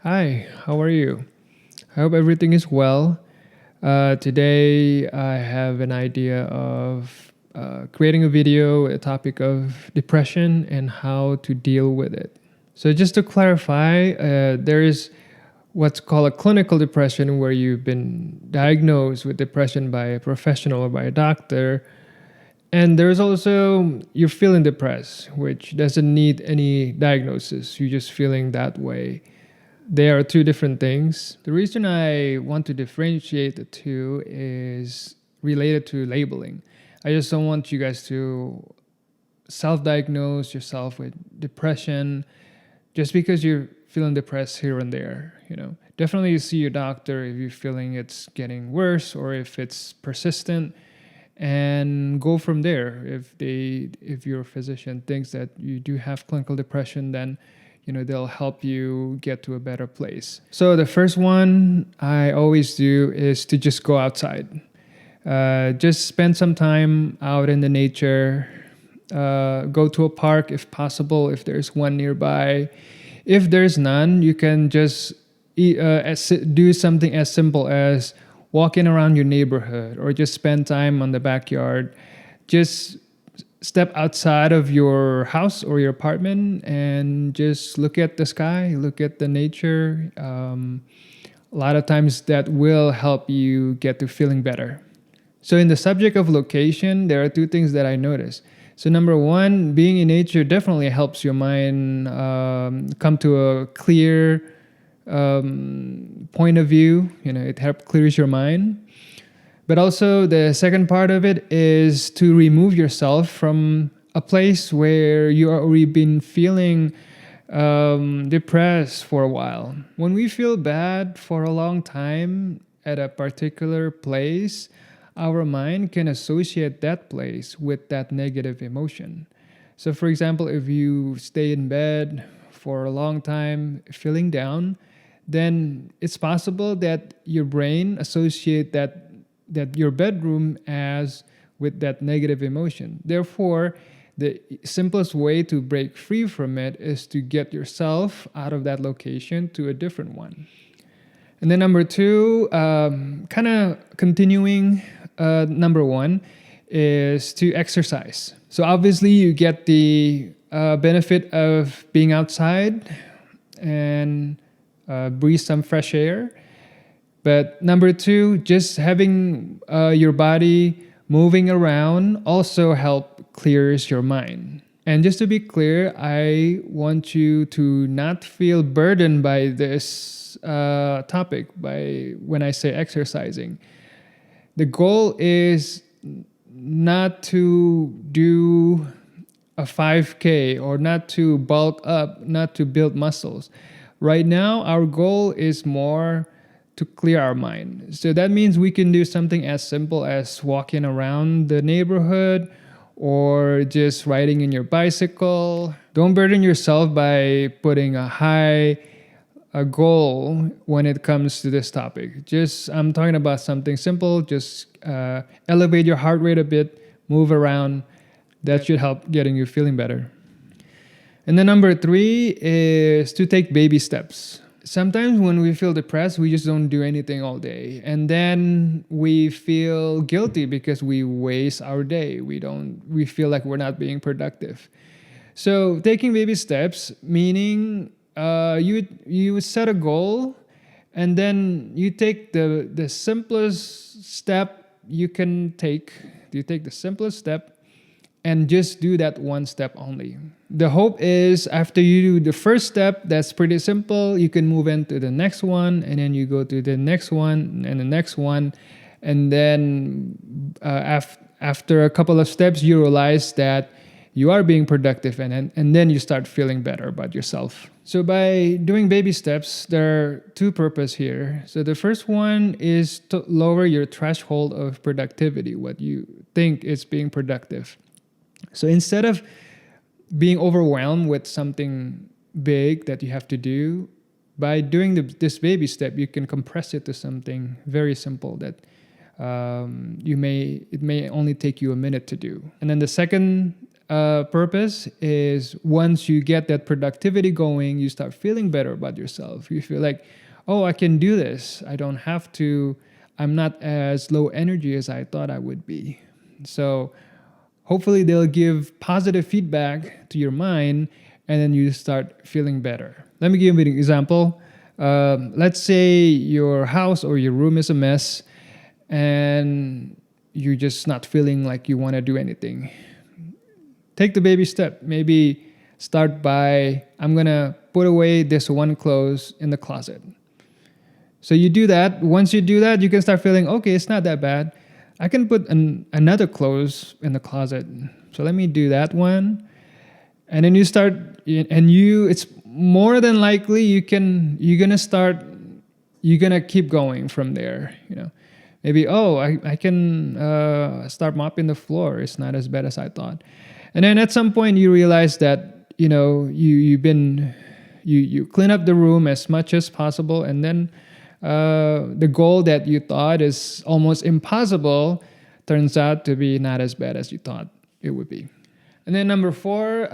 Hi, how are you? I hope everything is well. Today, I have an idea of creating a video, a topic of depression and how to deal with it. So, just to clarify, there is what's called a clinical depression, where you've been diagnosed with depression by a professional or by a doctor. And there's also you're feeling depressed, which doesn't need any diagnosis. You're just feeling that way. They are two different things. The reason I want to differentiate the two is related to labeling. I just don't want you guys to self diagnose yourself with depression just because you're feeling depressed here and there. Definitely you see your doctor if you're feeling it's getting worse or if it's persistent, and go from there. If your physician thinks that you do have clinical depression, then they'll help you get to a better place. So the first one I always do is to just go outside. Just spend some time out in the nature. Go to a park if possible, if there's one nearby. If there's none, you can just do something as simple as walking around your neighborhood or just spend time on the backyard. Just step outside of your house or your apartment and just look at the sky, look at the nature. A lot of times that will help you get to feeling better. So, in the subject of location, there are two things that I noticed. So, number one, being in nature definitely helps your mind come to a clear point of view. It helps clears your mind. But also, the second part of it is to remove yourself from a place where you already been feeling depressed for a while. When we feel bad for a long time at a particular place, our mind can associate that place with that negative emotion. So, for example, if you stay in bed for a long time feeling down, then it's possible that your brain associate that your bedroom as with that negative emotion. Therefore, the simplest way to break free from it is to get yourself out of that location to a different one. And then number two, kind of continuing number one, is to exercise. So obviously you get the benefit of being outside and breathe some fresh air. But number two, just having your body moving around also help clears your mind. And just to be clear, I want you to not feel burdened by this topic by when I say exercising. The goal is not to do a 5K or not to bulk up, not to build muscles. Right now, our goal is more to clear our mind. So that means we can do something as simple as walking around the neighborhood or just riding in your bicycle. Don't burden yourself by putting a goal when it comes to this topic. I'm talking about something simple. Just elevate your heart rate a bit, move around. That should help getting you feeling better. And then number three is to take baby steps. Sometimes when we feel depressed, we just don't do anything all day. And then we feel guilty because we waste our day. We feel like we're not being productive. So taking baby steps, meaning you set a goal and then you take the simplest step you can take. You take the simplest step and just do that one step only. The hope is after you do the first step, that's pretty simple, you can move into the next one, and then you go to the next one and the next one. And then after a couple of steps, you realize that you are being productive, and then you start feeling better about yourself. So by doing baby steps, there are two purposes here. So the first one is to lower your threshold of productivity, what you think is being productive. So instead of being overwhelmed with something big that you have to do, by doing this baby step, you can compress it to something very simple that it may only take you a minute to do. And then the second purpose is once you get that productivity going, you start feeling better about yourself. You feel like, oh, I can do this. I don't have to, I'm not as low energy as I thought I would be. So hopefully they'll give positive feedback to your mind and then you start feeling better. Let me give you an example. Let's say your house or your room is a mess and you're just not feeling like you want to do anything. Take the baby step. Maybe start by, I'm going to put away this one clothes in the closet. So you do that. Once you do that, you can start feeling, okay, it's not that bad. I can put another clothes in the closet. So let me do that one. And then you start, and it's more than likely you're going to keep going from there. Maybe, I can start mopping the floor. It's not as bad as I thought. And then at some point you realize that, you clean up the room as much as possible. And then the goal that you thought is almost impossible turns out to be not as bad as you thought it would be. And then number 4,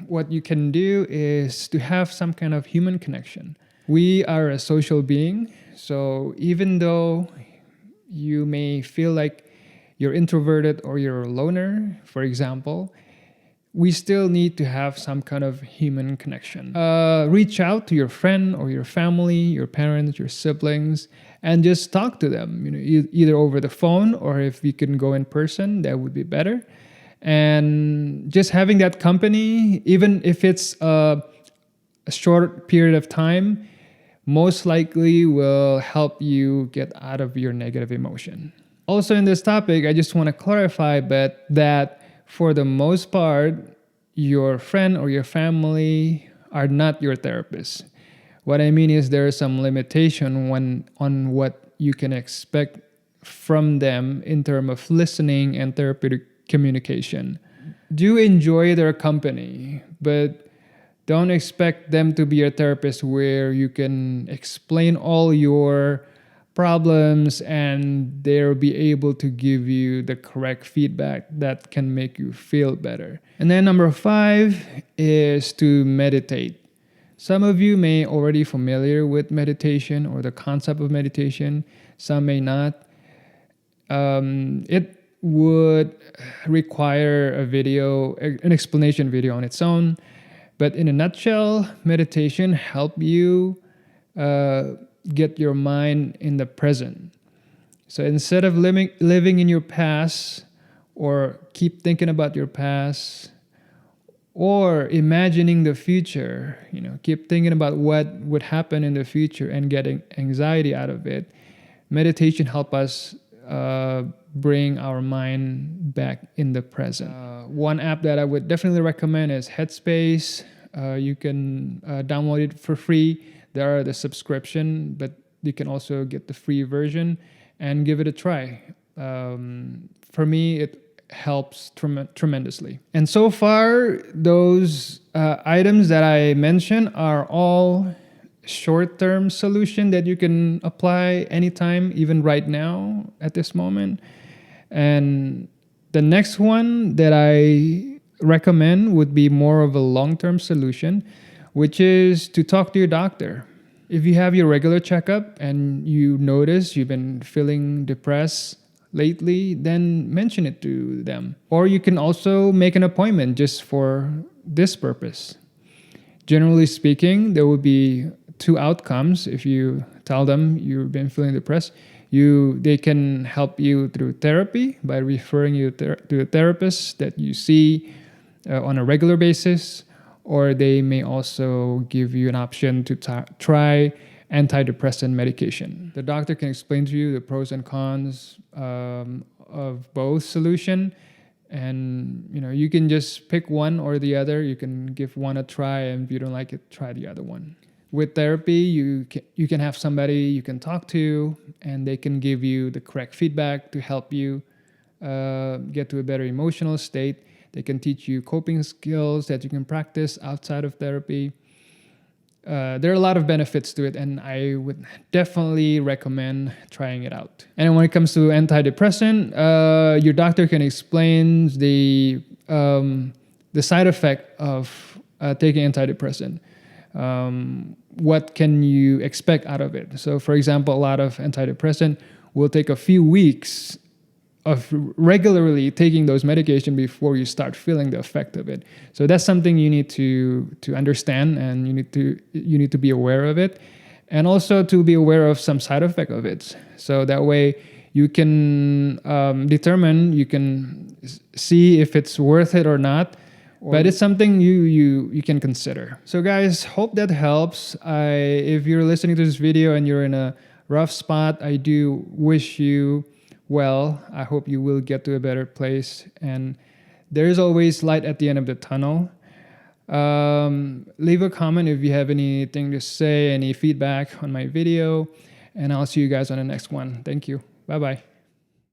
what you can do is to have some kind of human connection. We are a social being. So even though you may feel like you're introverted or you're a loner, for example, we still need to have some kind of human connection. Reach out to your friend or your family, your parents, your siblings, and just talk to them. Either over the phone or if you can go in person, that would be better. And just having that company, even if it's a short period of time, most likely will help you get out of your negative emotion. Also in this topic, I just want to clarify that for the most part, your friend or your family are not your therapist. What I mean is there is some limitation on what you can expect from them in terms of listening and therapeutic communication. Do enjoy their company, but don't expect them to be a therapist where you can explain all your problems and they'll be able to give you the correct feedback that can make you feel better. And then number 5 is to meditate. Some of you may already familiar with meditation or the concept of meditation. Some may not. It would require an explanation video on its own. But in a nutshell, meditation help you get your mind in the present. So instead of living in your past or keep thinking about your past or imagining the future, keep thinking about what would happen in the future and getting anxiety out of it, meditation help us bring our mind back in the present. One app that I would definitely recommend is Headspace. You can download it for free. There are the subscription, but you can also get the free version and give it a try. For me, it helps tremendously. And so far, those items that I mentioned are all short-term solution that you can apply anytime, even right now at this moment. And the next one that I recommend would be more of a long-term solution, which is to talk to your doctor. If you have your regular checkup and you notice you've been feeling depressed lately, then mention it to them. Or you can also make an appointment just for this purpose. Generally speaking, there will be 2 outcomes. If you tell them you've been feeling depressed, they can help you through therapy by referring you to a therapist that you see on a regular basis, or they may also give you an option to try antidepressant medication. The doctor can explain to you the pros and cons of both solution, and you can just pick one or the other. You can give one a try, and if you don't like it, try the other one. With therapy, you can have somebody you can talk to, and they can give you the correct feedback to help you get to a better emotional state. They can teach you coping skills that you can practice outside of therapy. There are a lot of benefits to it, and I would definitely recommend trying it out. And when it comes to antidepressant, your doctor can explain the the side effect of taking antidepressant. What can you expect out of it? So, for example, a lot of antidepressant will take a few weeks of regularly taking those medication before you start feeling the effect of it. So that's something you need to understand, and you need to be aware of it, and also to be aware of some side effect of it. So that way you can determine, you can see if it's worth it or not. But it's something you can consider. So guys, hope that helps. If you're listening to this video and you're in a rough spot, I do wish you well. I hope you will get to a better place. And there is always light at the end of the tunnel. Leave a comment if you have anything to say, any feedback on my video. And I'll see you guys on the next one. Thank you. Bye-bye.